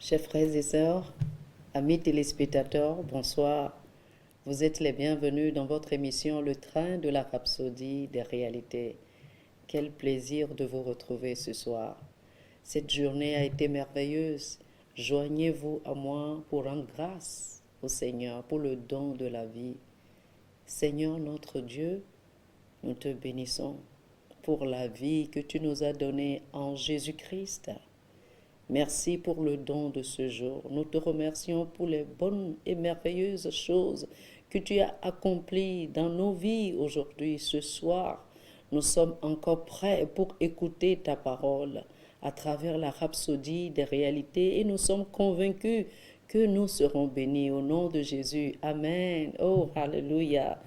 Chers frères et sœurs, amis téléspectateurs, bonsoir. Vous êtes les bienvenus dans votre émission Le Train de la Rhapsodie des réalités. Quel plaisir de vous retrouver ce soir. Cette journée a été merveilleuse. Joignez-vous à moi pour rendre grâce au Seigneur pour le don de la vie. Seigneur notre Dieu, nous te bénissons pour la vie que tu nous as donnée en Jésus-Christ. Merci pour le don de ce jour. Nous te remercions pour les bonnes et merveilleuses choses que tu as accomplies dans nos vies aujourd'hui, ce soir. Nous sommes encore prêts pour écouter ta parole à travers la rhapsodie des réalités et nous sommes convaincus que nous serons bénis au nom de Jésus. Amen. Oh, alléluia.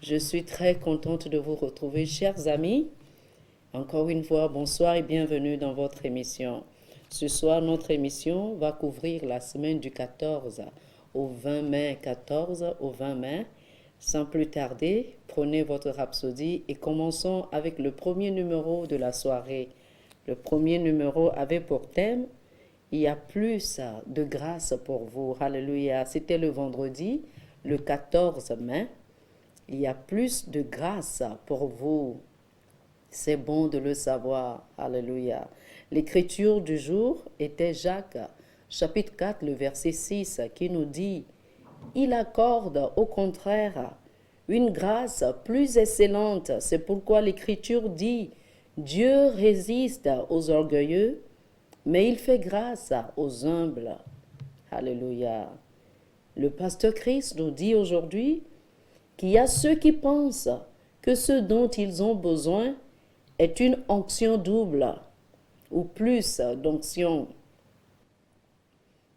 Je suis très contente de vous retrouver, chers amis. Encore une fois, bonsoir et bienvenue dans votre émission. Ce soir, notre émission va couvrir la semaine du 14 au 20 mai. 14 au 20 mai. Sans plus tarder, prenez votre rhapsodie et commençons avec le premier numéro de la soirée. Le premier numéro avait pour thème « Il y a plus de grâce pour vous ». Alléluia. C'était le vendredi, le 14 mai. « Il y a plus de grâce pour vous ». C'est bon de le savoir. Alléluia. L'écriture du jour était Jacques, chapitre 4, le verset 6, qui nous dit « Il accorde au contraire une grâce plus excellente. C'est pourquoi l'écriture dit « Dieu résiste aux orgueilleux, mais il fait grâce aux humbles. » Alléluia. Le pasteur Christ nous dit aujourd'hui qu'il y a ceux qui pensent que ce dont ils ont besoin est une onction double ou plus d'onction.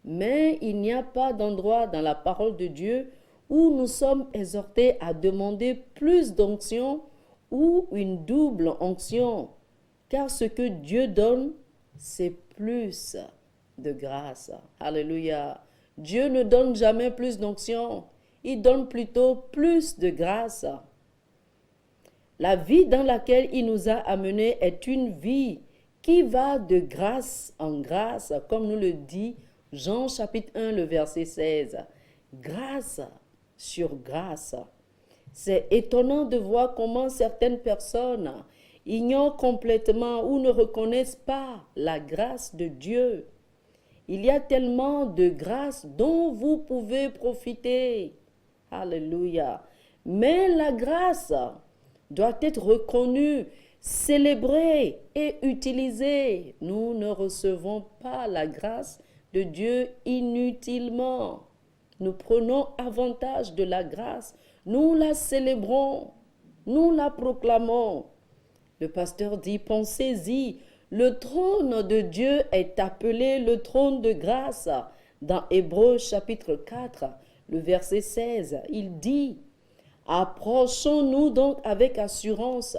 Mais il n'y a pas d'endroit dans la parole de Dieu où nous sommes exhortés à demander plus d'onction ou une double onction, car ce que Dieu donne, c'est plus de grâce. Alléluia. Dieu ne donne jamais plus d'onction, il donne plutôt plus de grâce. La vie dans laquelle il nous a amenés est une vie qui va de grâce en grâce, comme nous le dit Jean chapitre 1, le verset 16. Grâce sur grâce. C'est étonnant de voir comment certaines personnes ignorent complètement ou ne reconnaissent pas la grâce de Dieu. Il y a tellement de grâce dont vous pouvez profiter. Alléluia. Mais la grâce doit être reconnue, célébrée et utilisée. Nous ne recevons pas la grâce de Dieu inutilement. Nous prenons avantage de la grâce, nous la célébrons, nous la proclamons. Le pasteur dit, pensez-y, le trône de Dieu est appelé le trône de grâce. Dans Hébreux chapitre 4, le verset 16, il dit, approchons-nous donc avec assurance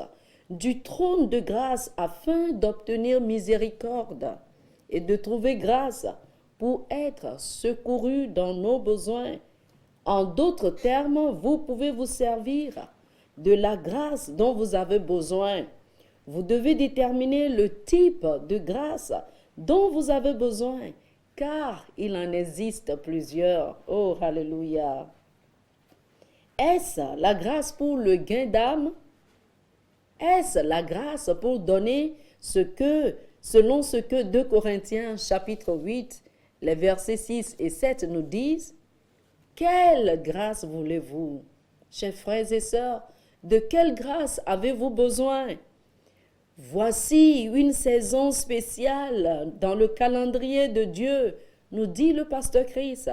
du trône de grâce afin d'obtenir miséricorde et de trouver grâce pour être secourus dans nos besoins. En d'autres termes, vous pouvez vous servir de la grâce dont vous avez besoin. Vous devez déterminer le type de grâce dont vous avez besoin, car il en existe plusieurs. Oh, alléluia! Est-ce la grâce pour le gain d'âme? Est-ce la grâce pour donner selon ce que 2 Corinthiens chapitre 8, les versets 6 et 7 nous disent? Quelle grâce voulez-vous? Chers frères et sœurs, de quelle grâce avez-vous besoin? Voici une saison spéciale dans le calendrier de Dieu, nous dit le pasteur Christ.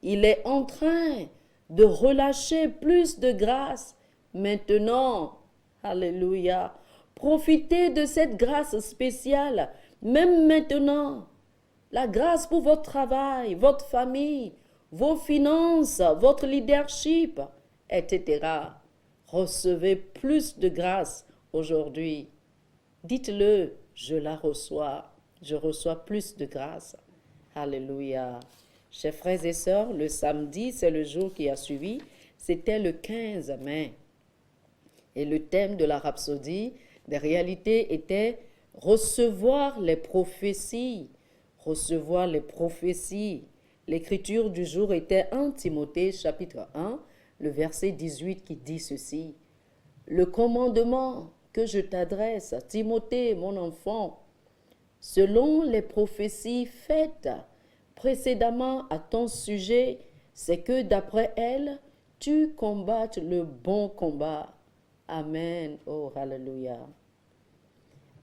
Il est en train de relâcher plus de grâce maintenant. Alléluia. Profitez de cette grâce spéciale, même maintenant. La grâce pour votre travail, votre famille, vos finances, votre leadership, etc. Recevez plus de grâce aujourd'hui. Dites-le, je la reçois. Je reçois plus de grâce. Alléluia. Chers frères et sœurs, le samedi, c'est le jour qui a suivi. C'était le 15 mai. Et le thème de la rhapsodie des réalités était recevoir les prophéties, recevoir les prophéties. L'écriture du jour était 1 Timothée chapitre 1, le verset 18 qui dit ceci. Le commandement que je t'adresse, Timothée, mon enfant, selon les prophéties faites précédemment à ton sujet, c'est que d'après elles, tu combattes le bon combat. Amen. Oh, hallelujah.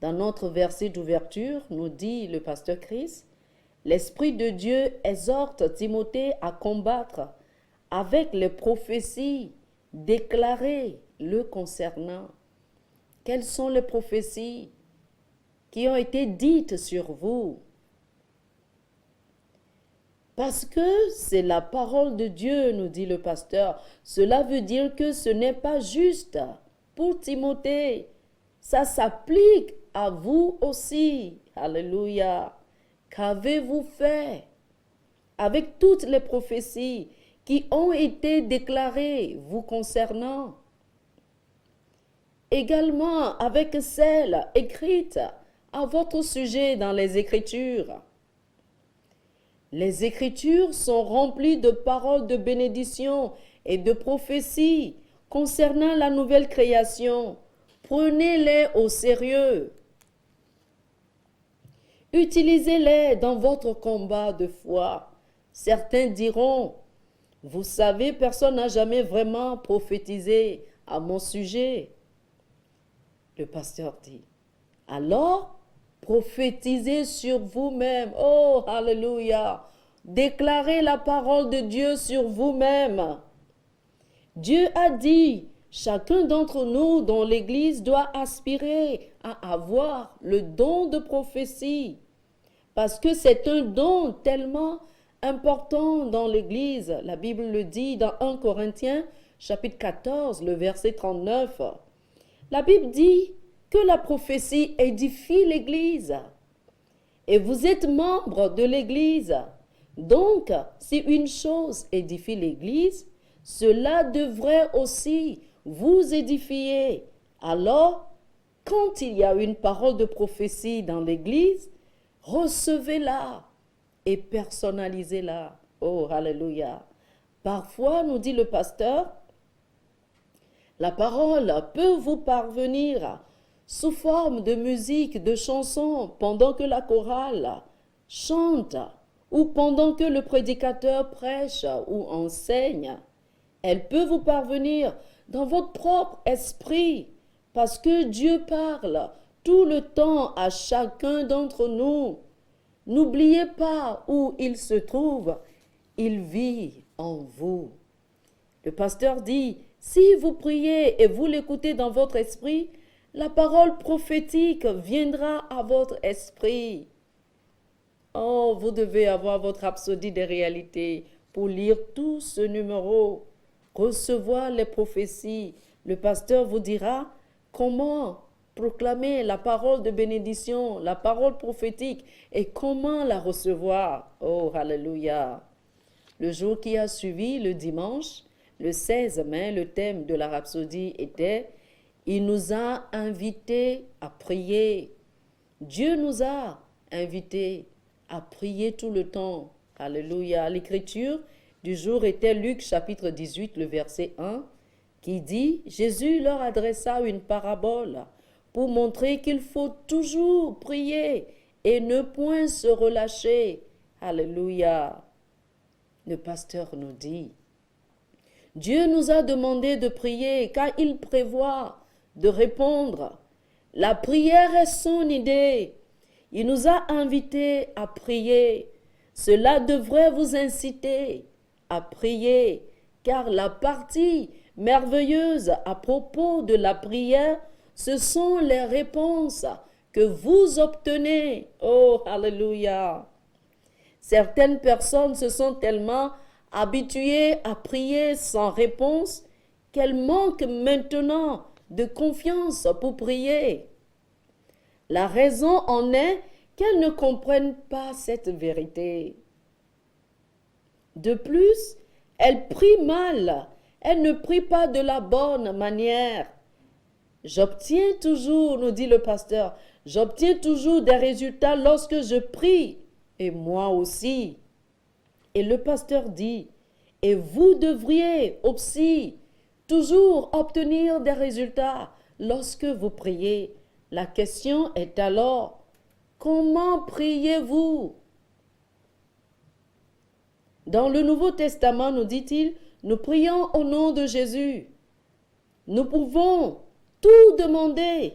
Dans notre verset d'ouverture, nous dit le pasteur Chris, l'Esprit de Dieu exhorte Timothée à combattre avec les prophéties déclarées le concernant. Quelles sont les prophéties qui ont été dites sur vous? Parce que c'est la parole de Dieu, nous dit le pasteur. Cela veut dire que ce n'est pas juste pour Timothée. Ça s'applique à vous aussi. Alléluia. Qu'avez-vous fait avec toutes les prophéties qui ont été déclarées vous concernant? Également avec celles écrites à votre sujet dans les Écritures. Les Écritures sont remplies de paroles de bénédiction et de prophéties concernant la nouvelle création. Prenez-les au sérieux. Utilisez-les dans votre combat de foi. Certains diront, vous savez, personne n'a jamais vraiment prophétisé à mon sujet. Le pasteur dit, alors, prophétisez sur vous-même. Oh, alléluia. Déclarez la parole de Dieu sur vous-même. Dieu a dit, chacun d'entre nous dans l'Église doit aspirer à avoir le don de prophétie. Parce que c'est un don tellement important dans l'Église. La Bible le dit dans 1 Corinthiens, chapitre 14, le verset 39. La Bible dit que la prophétie édifie l'Église. Et vous êtes membre de l'Église. Donc, si une chose édifie l'Église, cela devrait aussi vous édifier. Alors, quand il y a une parole de prophétie dans l'Église, recevez-la et personnalisez-la. Oh, alléluia. Parfois, nous dit le pasteur, la parole peut vous parvenir sous forme de musique, de chansons, pendant que la chorale chante ou pendant que le prédicateur prêche ou enseigne. Elle peut vous parvenir dans votre propre esprit parce que Dieu parle tout le temps à chacun d'entre nous. N'oubliez pas où il se trouve, il vit en vous. Le pasteur dit, si vous priez et vous l'écoutez dans votre esprit, la parole prophétique viendra à votre esprit. Oh, vous devez avoir votre rhapsodie des réalités pour lire tout ce numéro, recevoir les prophéties. Le pasteur vous dira comment proclamer la parole de bénédiction, la parole prophétique et comment la recevoir. Oh, alléluia. Le jour qui a suivi, le dimanche, le 16 mai, le thème de la rhapsodie était « Il nous a invités à prier ». Dieu nous a invités à prier tout le temps. Alléluia. L'écriture du jour était Luc chapitre 18, le verset 1, qui dit « Jésus leur adressa une parabole pour montrer qu'il faut toujours prier et ne point se relâcher. » Alléluia. Le pasteur nous dit, Dieu nous a demandé de prier car il prévoit de répondre. La prière est son idée. Il nous a invités à prier. Cela devrait vous inciter à prier car la partie merveilleuse à propos de la prière, ce sont les réponses que vous obtenez. Oh, alléluia. Certaines personnes se sont tellement habituées à prier sans réponse qu'elles manquent maintenant de confiance pour prier. La raison en est qu'elles ne comprennent pas cette vérité. De plus, elles prient mal. Elles ne prient pas de la bonne manière. J'obtiens toujours, nous dit le pasteur, j'obtiens toujours des résultats lorsque je prie Et moi aussi. Et le pasteur dit, et vous devriez aussi toujours obtenir des résultats lorsque vous priez. La question est alors, comment priez-vous? Dans le Nouveau Testament, nous dit-il, nous prions au nom de Jésus. Nous pouvons tout demander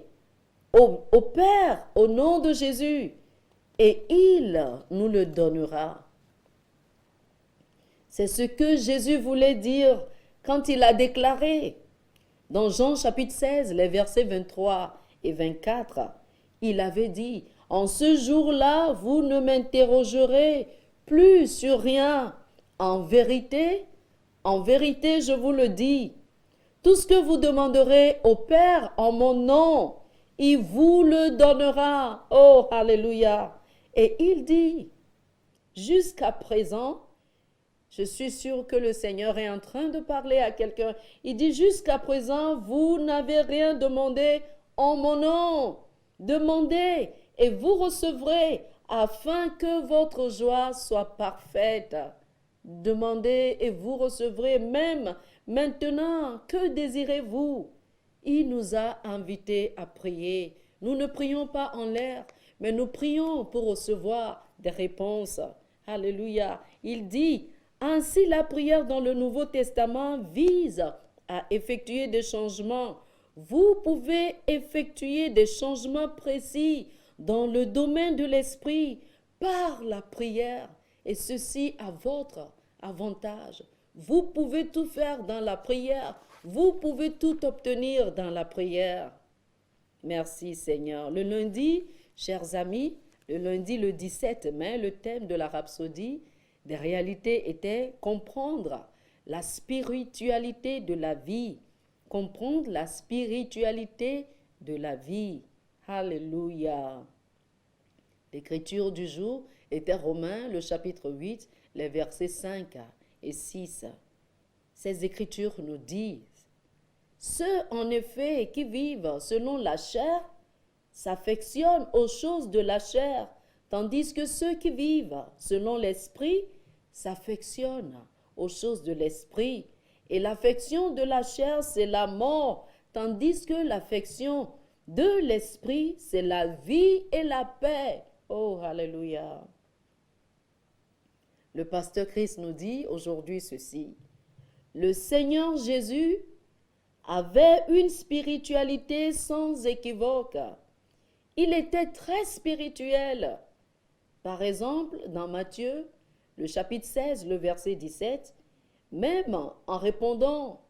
au Père au nom de Jésus et il nous le donnera. C'est ce que Jésus voulait dire quand il a déclaré dans Jean chapitre 16, les versets 23 et 24. Il avait dit, en ce jour-là, vous ne m'interrogerez plus sur rien. En vérité, je vous le dis, tout ce que vous demanderez au Père en mon nom, il vous le donnera. Oh, alléluia. Et il dit, jusqu'à présent, je suis sûr que le Seigneur est en train de parler à quelqu'un. Il dit, jusqu'à présent, vous n'avez rien demandé en mon nom. Demandez et vous recevrez afin que votre joie soit parfaite. Demandez et vous recevrez même maintenant. Que désirez-vous? Il nous a invités à prier. Nous ne prions pas en l'air, mais nous prions pour recevoir des réponses. Alléluia. Il dit, ainsi la prière dans le Nouveau Testament vise à effectuer des changements. Vous pouvez effectuer des changements précis dans le domaine de l'esprit par la prière, et ceci à votre avantage. Vous pouvez tout faire dans la prière. Vous pouvez tout obtenir dans la prière. Merci Seigneur. Le lundi, chers amis, le lundi le 17 mai, le thème de la rhapsodie des réalités était comprendre la spiritualité de la vie. Comprendre la spiritualité de la vie. Alléluia. L'écriture du jour était Romains, le chapitre 8, les versets 5 et 6. Ces écritures nous disent, ceux en effet qui vivent selon la chair s'affectionnent aux choses de la chair, tandis que ceux qui vivent selon l'esprit s'affectionnent aux choses de l'esprit. Et l'affection de la chair, c'est la mort, tandis que l'affection de l'esprit, c'est la vie et la paix. Oh, alléluia. Le pasteur Christ nous dit aujourd'hui ceci. Le Seigneur Jésus avait une spiritualité sans équivoque. Il était très spirituel. Par exemple, dans Matthieu, le chapitre 16, le verset 17, même en répondant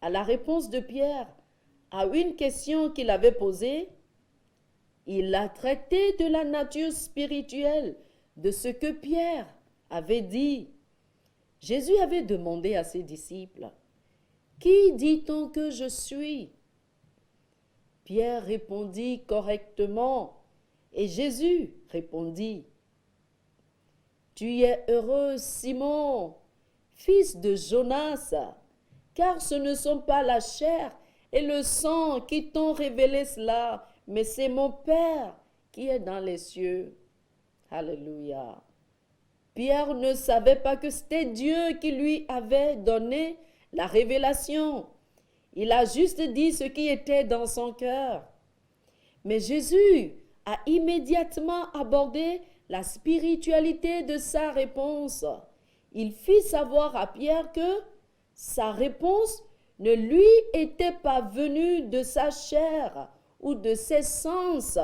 à la réponse de Pierre à une question qu'il avait posée, il a traité de la nature spirituelle de ce que Pierre avait dit. Jésus avait demandé à ses disciples, « Qui dit-on que je suis ?» Pierre répondit correctement et Jésus répondit, « Tu es heureux, Simon, fils de Jonas, car ce ne sont pas la chair et le sang qui t'ont révélé cela, mais c'est mon Père qui est dans les cieux. » Alléluia. Pierre ne savait pas que c'était Dieu qui lui avait donné la révélation. Il a juste dit ce qui était dans son cœur. Mais Jésus a immédiatement abordé la spiritualité de sa réponse. Il fit savoir à Pierre que sa réponse ne lui était pas venue de sa chair ou de ses sens.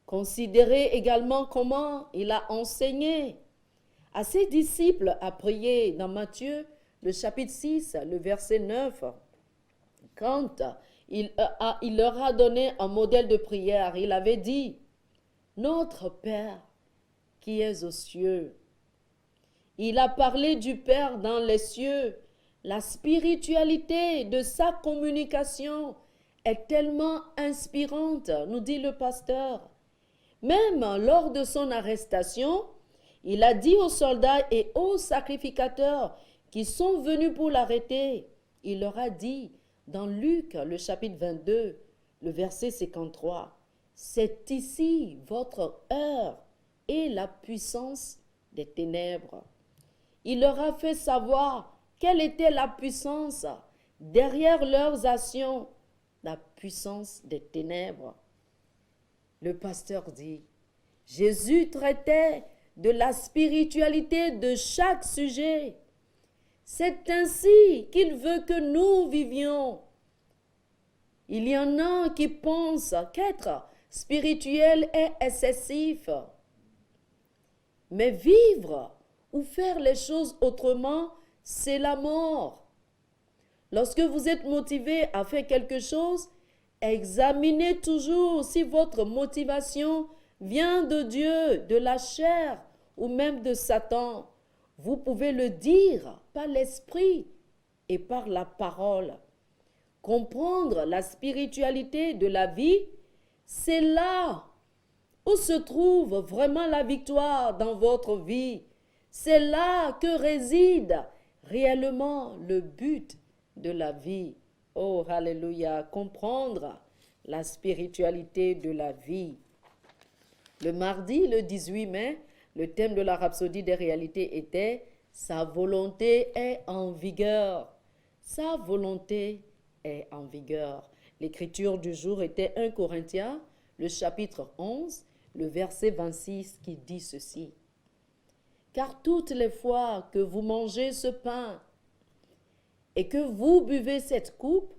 Considérez également comment il a enseigné à ses disciples à prier dans Matthieu, le chapitre 6, le verset 9. Quand il leur a donné un modèle de prière, il avait dit, « Notre Père qui es aux cieux ». Il a parlé du Père dans les cieux. La spiritualité de sa communication est tellement inspirante, nous dit le pasteur. Même lors de son arrestation, il a dit aux soldats et aux sacrificateurs qui sont venus pour l'arrêter, il leur a dit dans Luc, le chapitre 22, le verset 53, « C'est ici votre heure et la puissance des ténèbres. Il leur a fait savoir quelle était la puissance derrière leurs actions, la puissance des ténèbres. Le pasteur dit, Jésus traitait de la spiritualité de chaque sujet. C'est ainsi qu'il veut que nous vivions. Il y en a qui pensent qu'être spirituel est excessif. Mais vivre ou faire les choses autrement, c'est la mort. Lorsque vous êtes motivé à faire quelque chose, examinez toujours si votre motivation vient de Dieu, de la chair ou même de Satan. Vous pouvez le dire par l'esprit et par la parole. Comprendre la spiritualité de la vie, c'est là où se trouve vraiment la victoire dans votre vie. C'est là que réside réellement le but de la vie. Oh, alléluia, comprendre la spiritualité de la vie. Le mardi, le 18 mai, le thème de la rhapsodie des réalités était « Sa volonté est en vigueur ». Sa volonté est en vigueur. L'écriture du jour était 1 Corinthiens, le chapitre 11, le verset 26 qui dit ceci. « Car toutes les fois que vous mangez ce pain et que vous buvez cette coupe,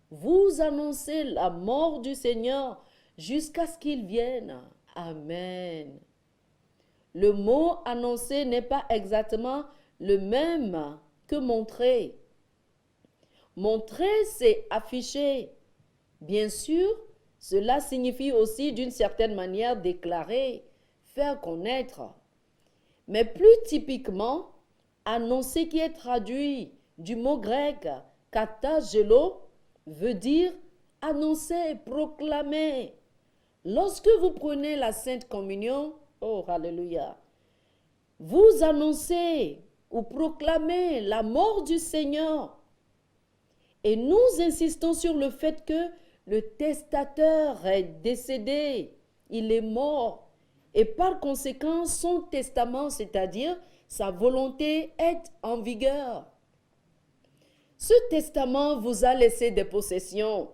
vous annoncez la mort du Seigneur jusqu'à ce qu'il vienne. Amen. » Le mot annoncer n'est pas exactement le même que montrer. Montrer, c'est afficher. Bien sûr, cela signifie aussi d'une certaine manière déclarer, faire connaître. Mais plus typiquement, annoncer qui est traduit du mot grec katagelo veut dire annoncer, proclamer. Lorsque vous prenez la Sainte Communion, oh, alléluia, vous annoncez ou proclamez la mort du Seigneur. Et nous insistons sur le fait que le testateur est décédé, il est mort. Et par conséquent, son testament, c'est-à-dire sa volonté, est en vigueur. Ce testament vous a laissé des possessions.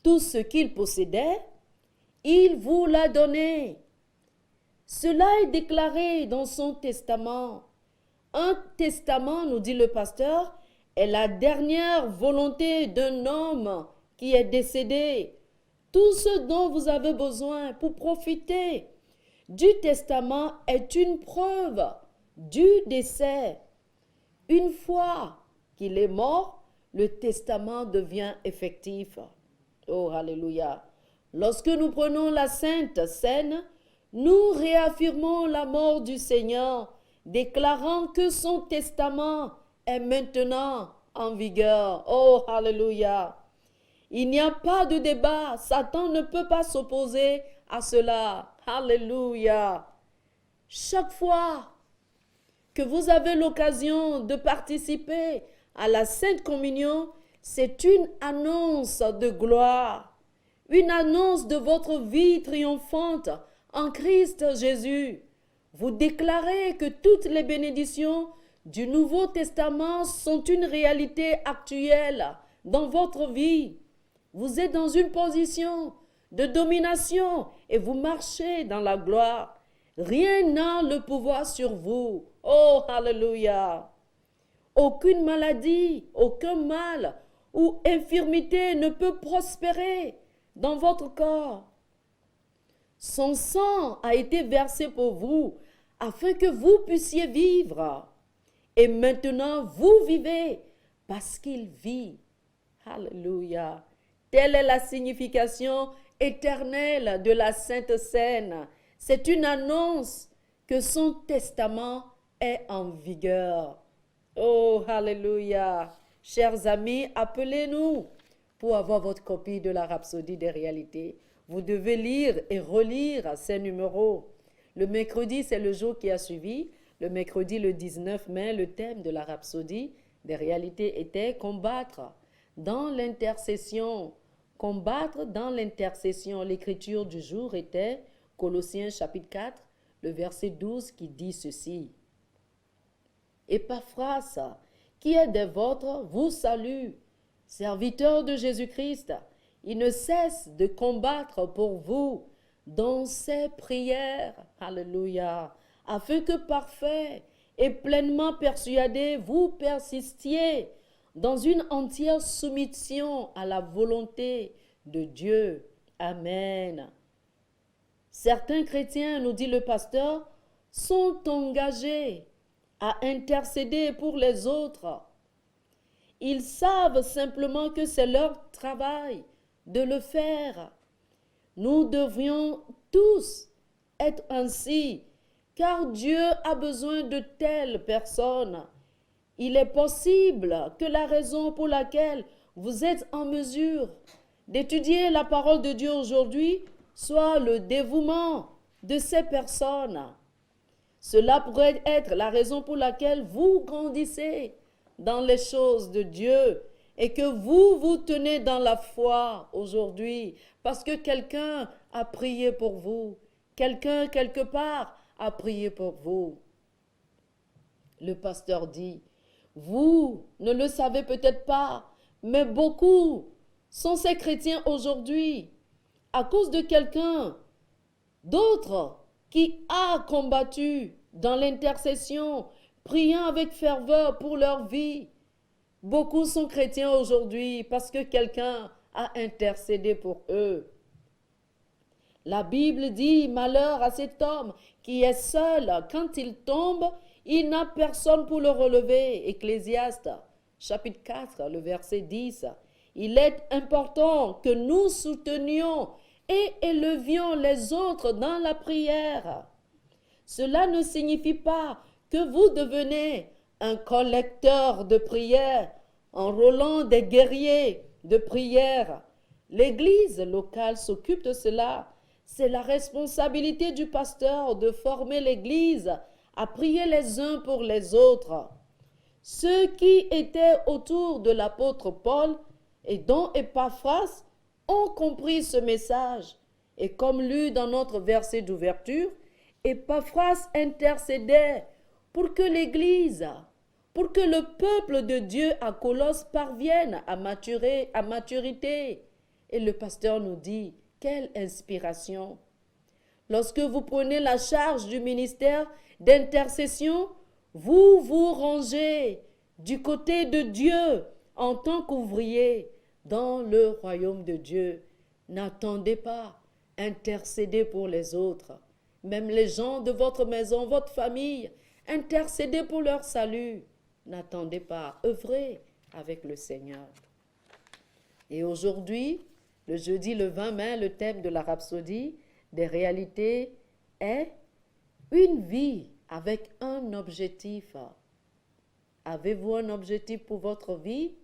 Tout ce qu'il possédait, il vous l'a donné. Cela est déclaré dans son testament. Un testament, nous dit le pasteur, est la dernière volonté d'un homme qui est décédé. Tout ce dont vous avez besoin pour profiter du testament est une preuve du décès. Une fois qu'il est mort, le testament devient effectif. Oh, alléluia. Lorsque nous prenons la Sainte Seine, nous réaffirmons la mort du Seigneur, déclarant que son testament est maintenant en vigueur. Oh, alléluia. Il n'y a pas de débat. Satan ne peut pas s'opposer à cela. Alléluia. Chaque fois que vous avez l'occasion de participer à la Sainte Communion, c'est une annonce de gloire, une annonce de votre vie triomphante en Christ Jésus. Vous déclarez que toutes les bénédictions du Nouveau Testament sont une réalité actuelle dans votre vie. Vous êtes dans une position de domination et vous marchez dans la gloire. Rien n'a le pouvoir sur vous. Oh, alléluia. Aucune maladie, aucun mal ou infirmité ne peut prospérer dans votre corps. Son sang a été versé pour vous afin que vous puissiez vivre. Et maintenant, vous vivez parce qu'il vit. Alléluia. Telle est la signification éternelle de la Sainte Seine. C'est une annonce que son testament est en vigueur. Oh, alléluia. Chers amis, appelez-nous pour avoir votre copie de la Rhapsodie des réalités. Vous devez lire et relire ces numéros. Le mercredi, c'est le jour qui a suivi. Le mercredi, le 19 mai, le thème de la Rhapsodie des réalités était « Combattre dans l'intercession ». Combattre dans l'intercession. L'écriture du jour était Colossiens chapitre 4, le verset 12 qui dit ceci. Épaphras, qui est des vôtres, vous salue, serviteur de Jésus-Christ. Il ne cesse de combattre pour vous dans ses prières. Alléluia. Afin que parfait et pleinement persuadé, vous persistiez dans une entière soumission à la volonté de Dieu. Amen. Certains chrétiens, nous dit le pasteur, sont engagés à intercéder pour les autres. Ils savent simplement que c'est leur travail de le faire. Nous devrions tous être ainsi, car Dieu a besoin de telles personnes. Il est possible que la raison pour laquelle vous êtes en mesure d'étudier la parole de Dieu aujourd'hui soit le dévouement de ces personnes. Cela pourrait être la raison pour laquelle vous grandissez dans les choses de Dieu et que vous vous tenez dans la foi aujourd'hui parce que quelqu'un a prié pour vous. Quelqu'un, quelque part, a prié pour vous. Le pasteur dit, vous ne le savez peut-être pas, mais beaucoup sont ces chrétiens aujourd'hui à cause de quelqu'un d'autre qui a combattu dans l'intercession, priant avec ferveur pour leur vie. Beaucoup sont chrétiens aujourd'hui parce que quelqu'un a intercédé pour eux. La Bible dit, malheur à cet homme qui est seul. Quand il tombe, il n'a personne pour le relever. Ecclésiaste, chapitre 4, le verset 10. Il est important que nous soutenions et élevions les autres dans la prière. Cela ne signifie pas que vous devenez un collecteur de prières, enrôlant des guerriers de prière. L'Église locale s'occupe de cela. C'est la responsabilité du pasteur de former l'Église à prier les uns pour les autres. Ceux qui étaient autour de l'apôtre Paul et dont Épaphras ont compris ce message. Et comme lu dans notre verset d'ouverture, Épaphras intercédait pour que l'Église, pour que le peuple de Dieu à Colosse parvienne à maturité. Et le pasteur nous dit, quelle inspiration! Lorsque vous prenez la charge du ministère d'intercession, vous vous rangez du côté de Dieu en tant qu'ouvrier dans le royaume de Dieu. N'attendez pas, intercédez pour les autres. Même les gens de votre maison, votre famille, intercédez pour leur salut. N'attendez pas, œuvrez avec le Seigneur. Et aujourd'hui, le jeudi le 20 mai, le thème de la rhapsodie des réalités est une vie avec un objectif. Avez-vous un objectif pour votre vie?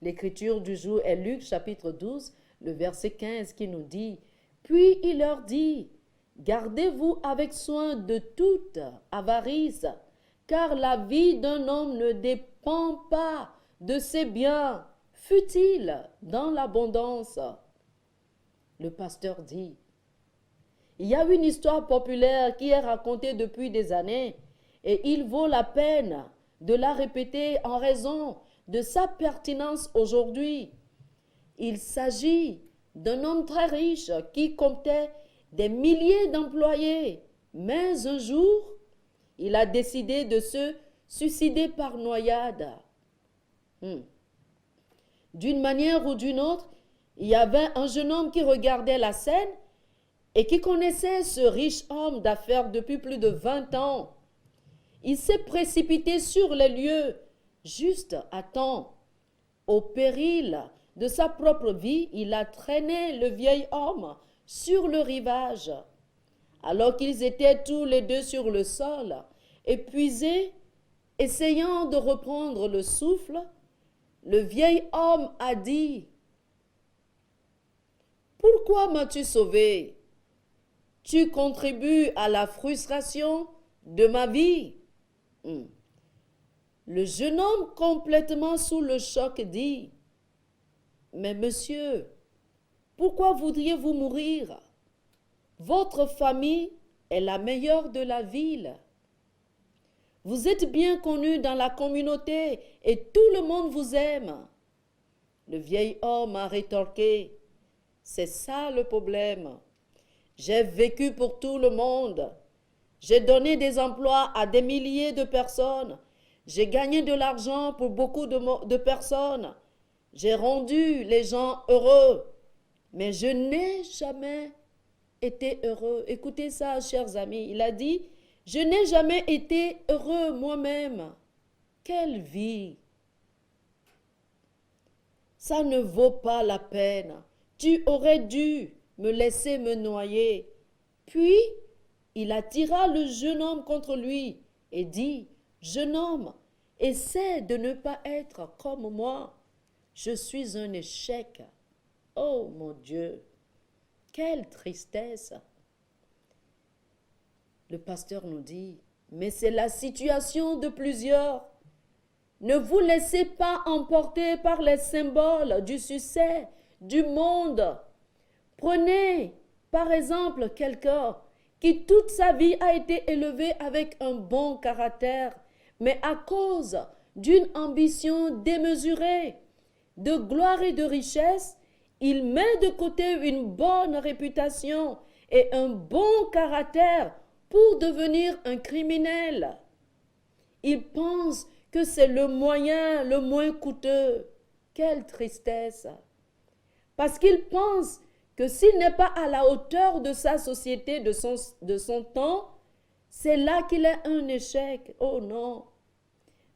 L'écriture du jour est Luc chapitre 12, le verset 15 qui nous dit « Puis il leur dit, gardez-vous avec soin de toute avarice, car la vie d'un homme ne dépend pas de ses biens, fut-il dans l'abondance. » Le pasteur dit, il y a une histoire populaire qui est racontée depuis des années et il vaut la peine de la répéter en raison de sa pertinence aujourd'hui. Il s'agit d'un homme très riche qui comptait des milliers d'employés, mais un jour, il a décidé de se suicider par noyade. D'une manière ou d'une autre, il y avait un jeune homme qui regardait la scène et qui connaissait ce riche homme d'affaires depuis plus de 20 ans. Il s'est précipité sur les lieux juste à temps. Au péril de sa propre vie, il a traîné le vieil homme sur le rivage. Alors qu'ils étaient tous les deux sur le sol, épuisés, essayant de reprendre le souffle, le vieil homme a dit, « Pourquoi m'as-tu sauvé? Tu contribues à la frustration de ma vie. » Le jeune homme, complètement sous le choc, dit, « Mais monsieur, pourquoi voudriez-vous mourir? Votre famille est la meilleure de la ville. Vous êtes bien connu dans la communauté et tout le monde vous aime. Le vieil homme a rétorqué, c'est ça le problème. J'ai vécu pour tout le monde. J'ai donné des emplois à des milliers de personnes. J'ai gagné de l'argent pour beaucoup de personnes. J'ai rendu les gens heureux. Mais je n'ai jamais été heureux. Écoutez ça, chers amis. Il a dit, je n'ai jamais été heureux moi-même. Quelle vie! Ça ne vaut pas la peine. Tu aurais dû me laisser me noyer. Puis, il attira le jeune homme contre lui et dit, jeune homme, essaie de ne pas être comme moi. Je suis un échec. Oh mon Dieu, quelle tristesse! Le pasteur nous dit, mais c'est la situation de plusieurs. Ne vous laissez pas emporter par les symboles du succès, du monde. Prenez, par exemple, quelqu'un qui toute sa vie a été élevé avec un bon caractère, mais à cause d'une ambition démesurée, de gloire et de richesse, il met de côté une bonne réputation et un bon caractère pour devenir un criminel. Il pense que c'est le moyen le moins coûteux. Quelle tristesse! Parce qu'il pense que s'il n'est pas à la hauteur de sa société, de son temps, c'est là qu'il est un échec. Oh non!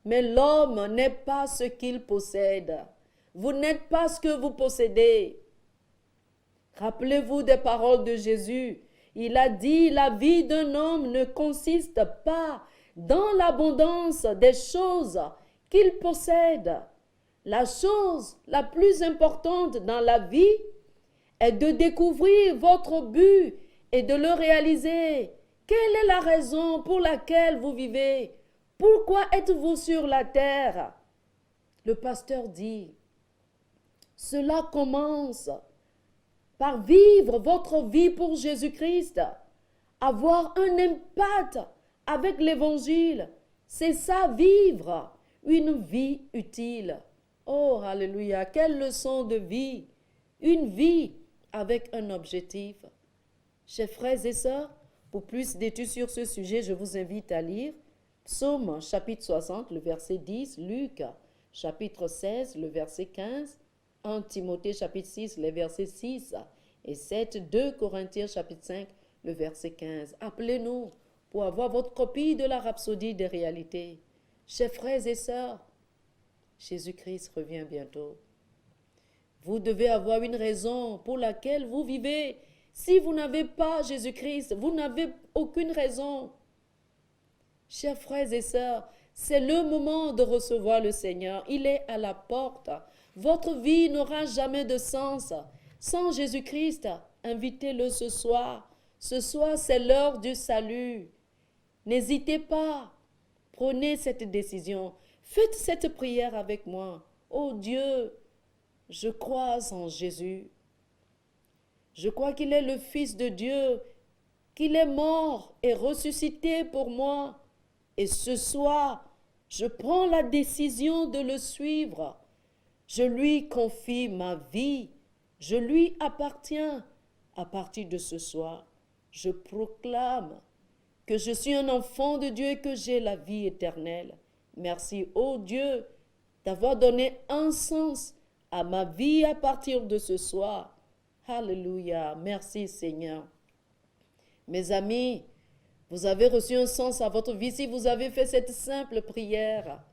Mais l'homme n'est pas ce qu'il possède. Vous n'êtes pas ce que vous possédez. Rappelez-vous des paroles de Jésus. Il a dit, la vie d'un homme ne consiste pas dans l'abondance des choses qu'il possède. La chose la plus importante dans la vie est de découvrir votre but et de le réaliser. Quelle est la raison pour laquelle vous vivez? Pourquoi êtes-vous sur la terre? Le pasteur dit, cela commence par vivre votre vie pour Jésus-Christ, avoir un impact avec l'Évangile. C'est ça, vivre une vie utile. Oh, alléluia, quelle leçon de vie! Une vie avec un objectif. Chers frères et sœurs, pour plus d'études sur ce sujet, je vous invite à lire Psaume chapitre 60, le verset 10, Luc chapitre 16, le verset 15, 1 Timothée chapitre 6, les versets 6 et 7, 2 Corinthiens chapitre 5, le verset 15. Appelez-nous pour avoir votre copie de la Rhapsodie des réalités. Chers frères et sœurs, Jésus-Christ revient bientôt. Vous devez avoir une raison pour laquelle vous vivez. Si vous n'avez pas Jésus-Christ, vous n'avez aucune raison. Chers frères et sœurs, c'est le moment de recevoir le Seigneur. Il est à la porte. Votre vie n'aura jamais de sens sans Jésus-Christ. Invitez-le ce soir. Ce soir, c'est l'heure du salut. N'hésitez pas. Prenez cette décision. Faites cette prière avec moi. Oh Dieu, je crois en Jésus. Je crois qu'il est le Fils de Dieu, qu'il est mort et ressuscité pour moi. Et ce soir, je prends la décision de le suivre. Je lui confie ma vie. Je lui appartiens. À partir de ce soir, je proclame que je suis un enfant de Dieu et que j'ai la vie éternelle. Merci, ô Dieu, d'avoir donné un sens à ma vie à partir de ce soir. Alléluia. Merci, Seigneur. Mes amis, vous avez reçu un sens à votre vie si vous avez fait cette simple prière.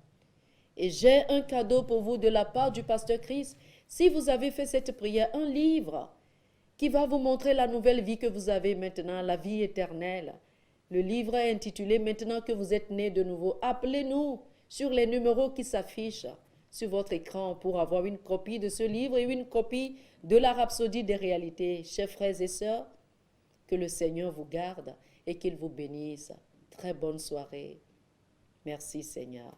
Et j'ai un cadeau pour vous de la part du pasteur Chris. Si vous avez fait cette prière, un livre qui va vous montrer la nouvelle vie que vous avez maintenant, la vie éternelle. Le livre est intitulé « Maintenant que vous êtes nés de nouveau ». Appelez-nous sur les numéros qui s'affichent sur votre écran pour avoir une copie de ce livre et une copie de la Rhapsodie des réalités. Chers frères et sœurs, que le Seigneur vous garde et qu'il vous bénisse. Très bonne soirée. Merci Seigneur.